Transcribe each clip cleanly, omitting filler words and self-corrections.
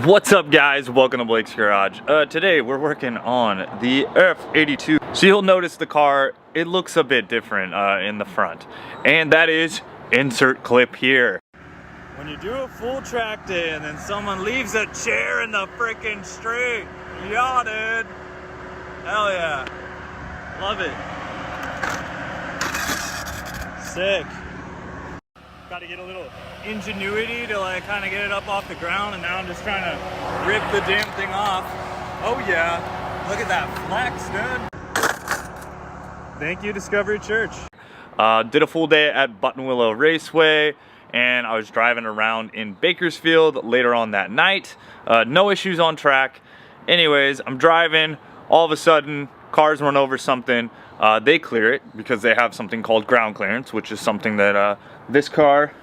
What's up, guys? Welcome to Blake's Garage. Today we're working on the F82. So you'll notice the car, it looks a bit different in the front. And that is, insert clip here. When you do a full track day and then someone leaves a chair in the freaking street. Yeah, dude. Hell yeah. Love it. Sick. Got to get a little ingenuity to like kind of get it up off the ground, and now I'm just trying to rip the damn thing off. Oh yeah, look at that flex, dude. Thank you, Discovery Church. Did a full day at Buttonwillow Raceway, and I was driving around in Bakersfield later on that night. No issues on track. Anyways, I'm driving, all of a sudden cars run over something. They clear it because they have something called ground clearance, which is something that this car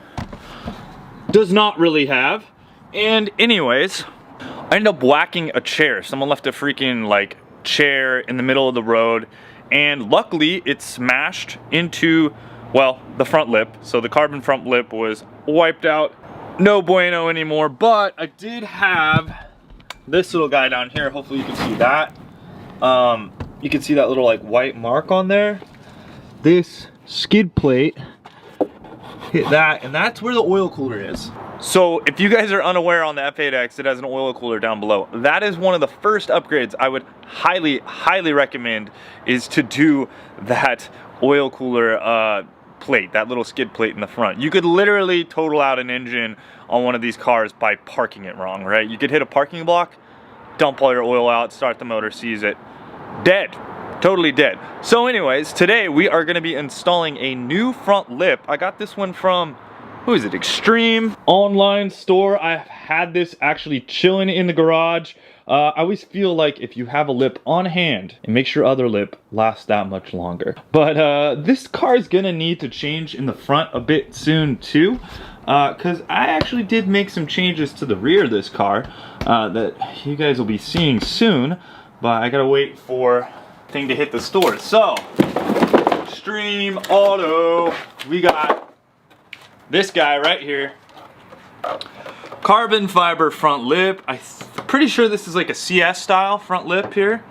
does not really have. And anyways, I ended up whacking a chair. Someone left a freaking like chair in the middle of the road, and luckily it smashed into, well, the front lip. So the carbon front lip was wiped out. No bueno anymore. But I did have this little guy down here. Hopefully you can see that. You can see that little like white mark on there. This skid plate hit that, and that's where the oil cooler is. So if you guys are unaware, on the F8X, it has an oil cooler down below. That is one of the first upgrades I would highly recommend, is to do that oil cooler plate, that little skid plate in the front. You could literally total out an engine on one of these cars by parking it wrong, right? You could hit a parking block, dump all your oil out, start the motor, seize it, dead. Totally dead. So anyways, today we are going to be installing a new front lip. I got this one from, who is it, Extreme online store. I've had this actually chilling in the garage. I always feel like if you have a lip on hand, it makes your other lip last that much longer. But this car is going to need to change in the front a bit soon too. Because I actually did make some changes to the rear of this car that you guys will be seeing soon. But I gotta wait for thing to hit the store. So Extreme Auto, we got this guy right here, carbon fiber front lip. I'm pretty sure this is like a CS style front lip here.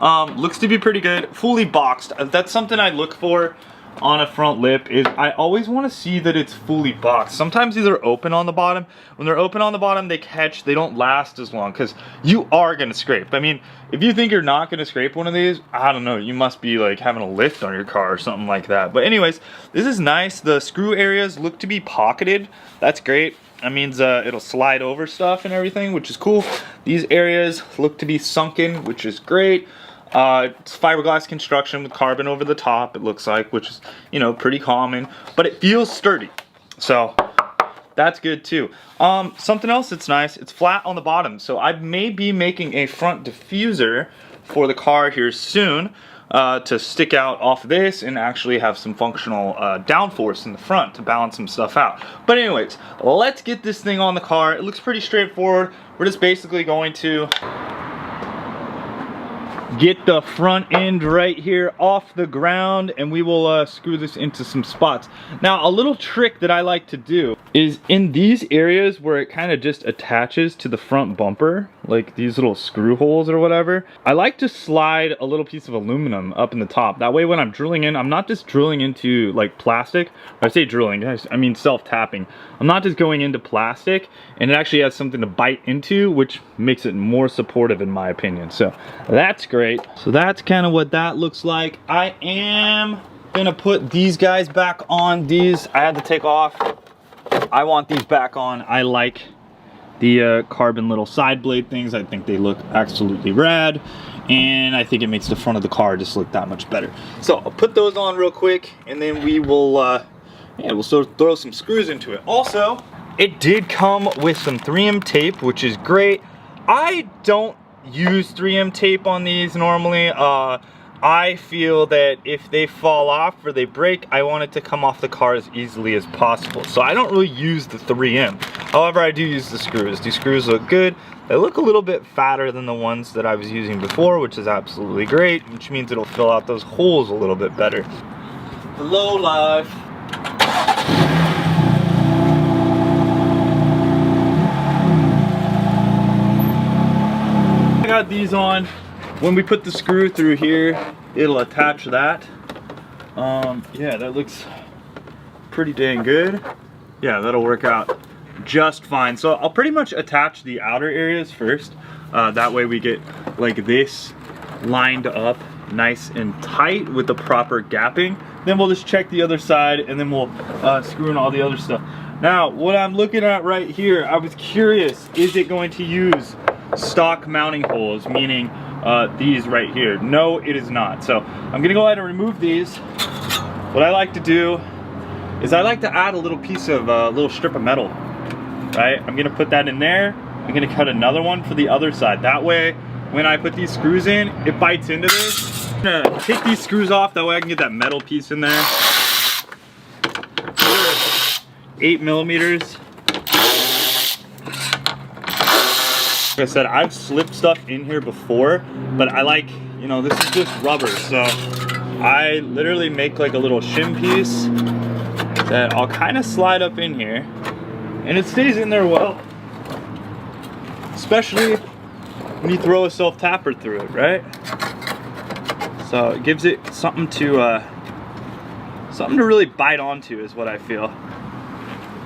Looks to be pretty good, fully boxed. That's something I look for on a front lip, is I always want to see that it's fully boxed. Sometimes these are open on the bottom. When they're open on the bottom, they catch, they don't last as long because you are going to scrape. I mean, if you think you're not going to scrape one of these, I don't know, you must be like having a lift on your car or something like that. But anyways, this is nice. The screw areas look to be pocketed. That's great. That means it'll slide over stuff and everything, which is cool. These areas look to be sunken, which is great. It's fiberglass construction with carbon over the top, it looks like, which is, you know, pretty common, but it feels sturdy, so that's good too. Something else that's nice, it's flat on the bottom, so I may be making a front diffuser for the car here soon to stick out off this and actually have some functional downforce in the front to balance some stuff out. But anyways, let's get this thing on the car. It looks pretty straightforward. We're just basically going to get the front end right here off the ground, and we will screw this into some spots. Now, a little trick that I like to do is in these areas where it kind of just attaches to the front bumper, like these little screw holes or whatever, I like to slide a little piece of aluminum up in the top. That way when I'm drilling in, I'm not just drilling into like plastic. When I say drilling, guys, I mean self-tapping. I'm not just going into plastic, and it actually has something to bite into, which makes it more supportive in my opinion. So that's great. So that's kind of what that looks like. I am gonna put these guys back on. These I had to take off. I want these back on. I like the carbon little side blade things. I think they look absolutely rad, and I think it makes the front of the car just look that much better. So I'll put those on real quick, and then we will we'll sort of throw some screws into it. Also, it did come with some 3M tape, which is great. I don't use 3M tape on these normally. I feel that if they fall off or they break, I want it to come off the car as easily as possible. So I don't really use the 3M. However, I do use the screws. These screws look good. They look a little bit fatter than the ones that I was using before, which is absolutely great, which means it'll fill out those holes a little bit better. Hello, live. add these on. When we put the screw through here, it'll attach that. Yeah, that looks pretty dang good. Yeah, that'll work out just fine. So I'll pretty much attach the outer areas first. That way we get like this lined up nice and tight with the proper gapping. Then we'll just check the other side, and then we'll screw in all the other stuff. Now, what I'm looking at right here, I was curious, is it going to use stock mounting holes, meaning these right here? No, it is not. So I'm gonna go ahead and remove these. What I like to do is I like to add a little piece of, little strip of metal, right? I'm gonna put that in there. I'm gonna cut another one for the other side. That way, when I put these screws in, it bites into this. I'm gonna take these screws off, that way I can get that metal piece in there. 8 millimeters. Like I said, I've slipped stuff in here before, but I like, you know, this is just rubber, so I literally make like a little shim piece that I'll kind of slide up in here, and it stays in there well, especially when you throw a self-tapper through it, right? So it gives it something to really bite onto, is what I feel.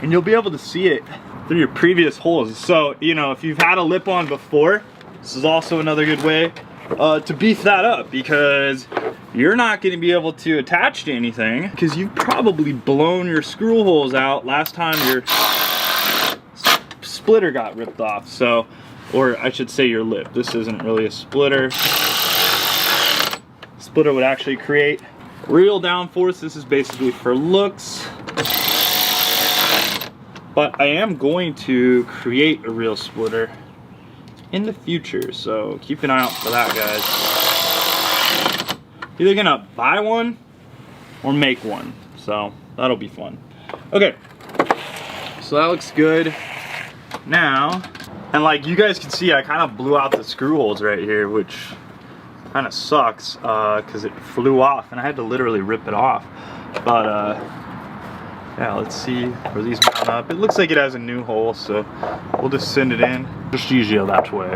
And you'll be able to see it through your previous holes. So, you know, if you've had a lip on before, this is also another good way to beef that up, because you're not going to be able to attach to anything because you've probably blown your screw holes out last time your splitter got ripped off. So, or I should say your lip. This isn't really a splitter. Splitter would actually create real downforce. This is basically for looks. But I am going to create a real splitter in the future, so keep an eye out for that, guys. Either gonna buy one or make one, so that'll be fun. Okay, so that looks good. Now, and like you guys can see, I kind of blew out the screw holes right here, which kind of sucks because it flew off and I had to literally rip it off. But yeah, let's see where these mount up. It looks like it has a new hole, so we'll just send it in. Just usually that way.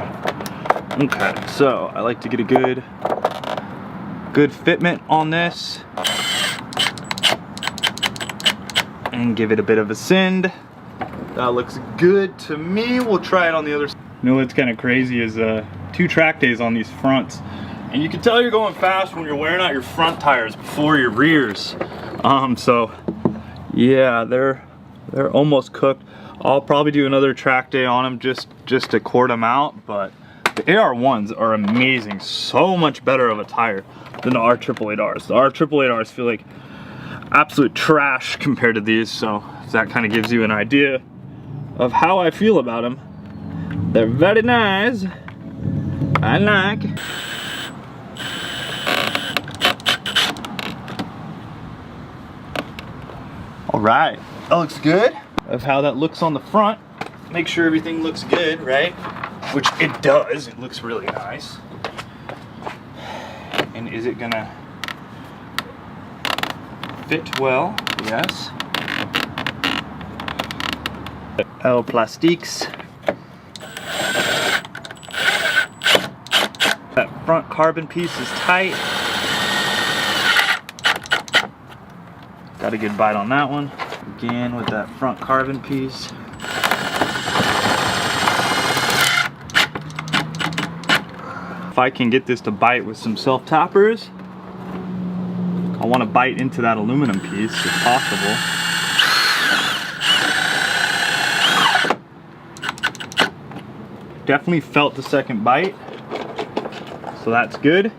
Okay, so I like to get a good fitment on this and give it a bit of a send. That looks good to me. We'll try it on the other side. You know what's kind of crazy is 2 track days on these fronts, and you can tell you're going fast when you're wearing out your front tires before your rears. So yeah, they're almost cooked. I'll probably do another track day on them just to cord them out, but the AR1s are amazing. So much better of a tire than the R888Rs. The R888Rs feel like absolute trash compared to these, so that kind of gives you an idea of how I feel about them. They're very nice. I like. All right, that looks good. Of how that looks on the front. Make sure everything looks good, right? Which it does. It looks really nice. And is it gonna fit well? Yes. El Plastiques. That front carbon piece is tight. Got a good bite on that one. Again with that front carbon piece. If I can get this to bite with some self-tappers, I want to bite into that aluminum piece if possible. Definitely felt the second bite, so that's good.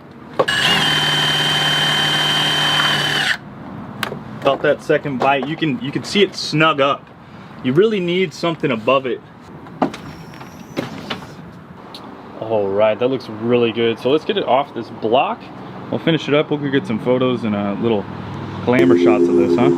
Felt that second bite. You can see it snug up. You really need something above it. All right, that looks really good. So let's get it off this block. We'll finish it up. We'll go get some photos and little glamour shots of this, huh?